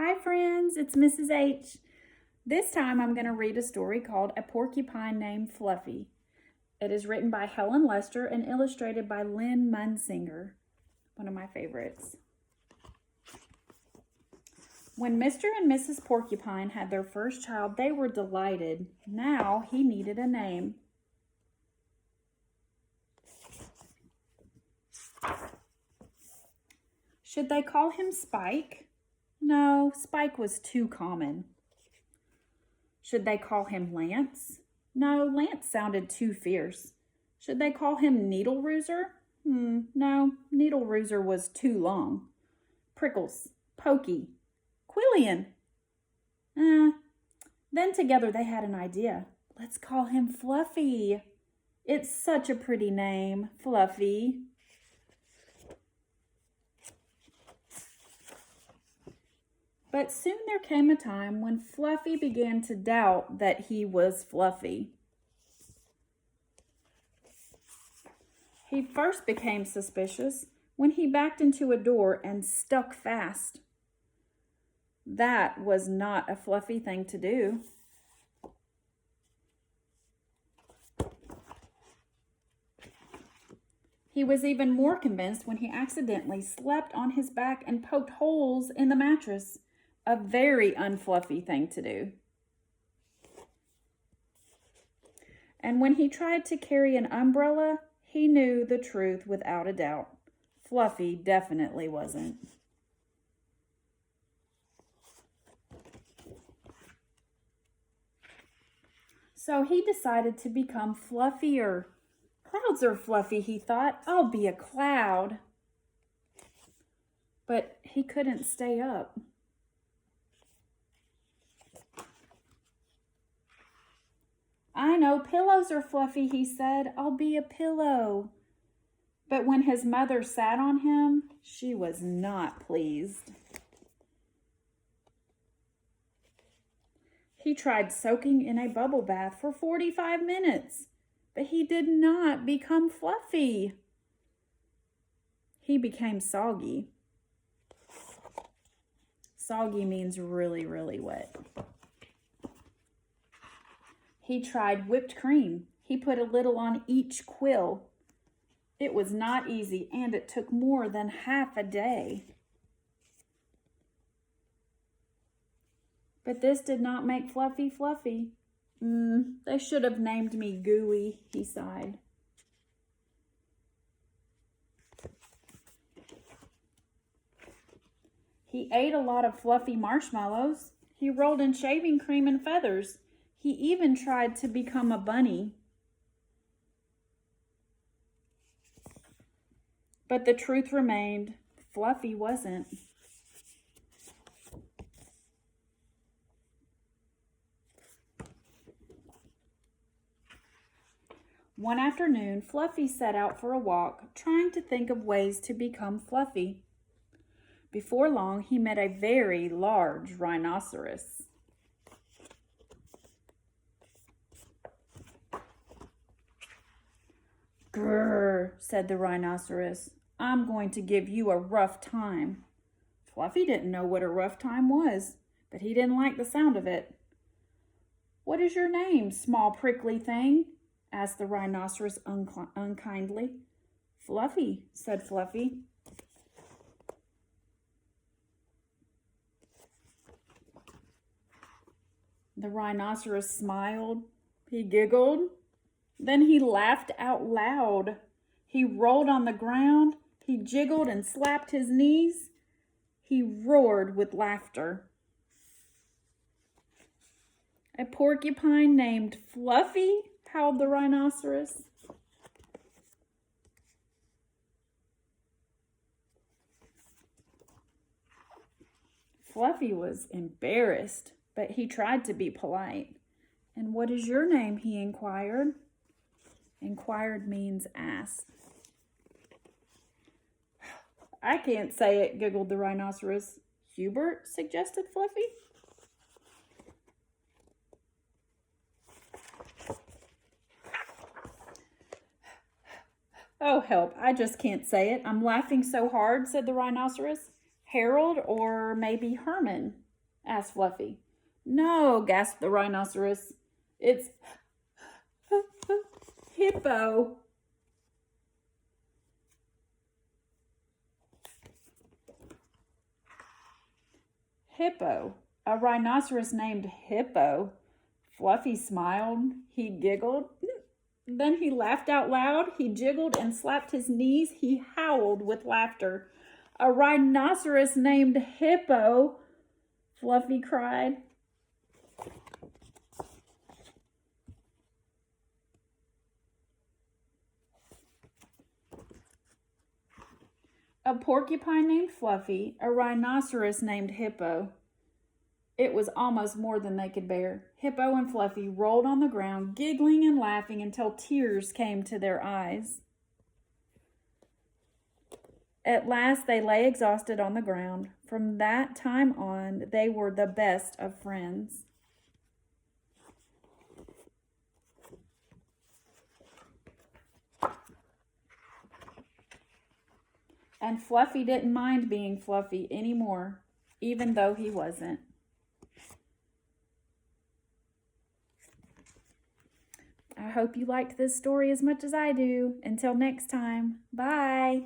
Hi friends, it's Mrs. H. This time I'm going to read a story called A Porcupine Named Fluffy. It is written by Helen Lester and illustrated by Lynn Munsinger, one of my favorites. When Mr. and Mrs. Porcupine had their first child, they were delighted. Now he needed a name. Should they call him Spike? No, Spike was too common. Should they call him Lance? No, Lance sounded too fierce. Should they call him Needle Rooser? No, Needle Rooser was too long. Prickles, Pokey, Quillian. Then together they had an idea. Let's call him Fluffy. It's such a pretty name, Fluffy. But soon there came a time when Fluffy began to doubt that he was Fluffy. He first became suspicious when he backed into a door and stuck fast. That was not a Fluffy thing to do. He was even more convinced when he accidentally slept on his back and poked holes in the mattress. A very unfluffy thing to do. And when he tried to carry an umbrella, he knew the truth without a doubt. Fluffy definitely wasn't. So he decided to become fluffier. Clouds are fluffy, he thought. I'll be a cloud. But he couldn't stay up. I know pillows are fluffy, he said. I'll be a pillow. But when his mother sat on him, she was not pleased. He tried soaking in a bubble bath for 45 minutes, but he did not become fluffy. He became soggy. Soggy means really, really wet. He tried whipped cream. He put a little on each quill. It was not easy, and it took more than half a day. But this did not make Fluffy fluffy. They should have named me Gooey, he sighed. He ate a lot of fluffy marshmallows. He rolled in shaving cream and feathers. He even tried to become a bunny. But the truth remained, Fluffy wasn't. One afternoon, Fluffy set out for a walk, trying to think of ways to become Fluffy. Before long, he met a very large rhinoceros. Grrr, said the rhinoceros. I'm going to give you a rough time. Fluffy didn't know what a rough time was, but he didn't like the sound of it. What is your name, small prickly thing? Asked the rhinoceros unkindly. Fluffy, said Fluffy. The rhinoceros smiled. He giggled. Then he laughed out loud. He rolled on the ground. He jiggled and slapped his knees. He roared with laughter. A porcupine named Fluffy? Howled the rhinoceros. Fluffy was embarrassed, but he tried to be polite. And what is your name? He inquired. Inquired means asked. I can't say it, giggled the rhinoceros. Hubert, suggested Fluffy. Oh, help, I just can't say it. I'm laughing so hard, said the rhinoceros. Harold or maybe Herman. asked Fluffy. No, gasped the rhinoceros. It's Hippo. Hippo. A rhinoceros named Hippo. Fluffy smiled. He giggled. Then he laughed out loud. He jiggled and slapped his knees. He howled with laughter. A rhinoceros named Hippo, Fluffy cried. A porcupine named Fluffy, a rhinoceros named Hippo. It was almost more than they could bear. Hippo and Fluffy rolled on the ground, giggling and laughing until tears came to their eyes. At last they lay exhausted on the ground. From that time on, they were the best of friends. And Fluffy didn't mind being Fluffy anymore, even though he wasn't. I hope you liked this story as much as I do. Until next time, bye.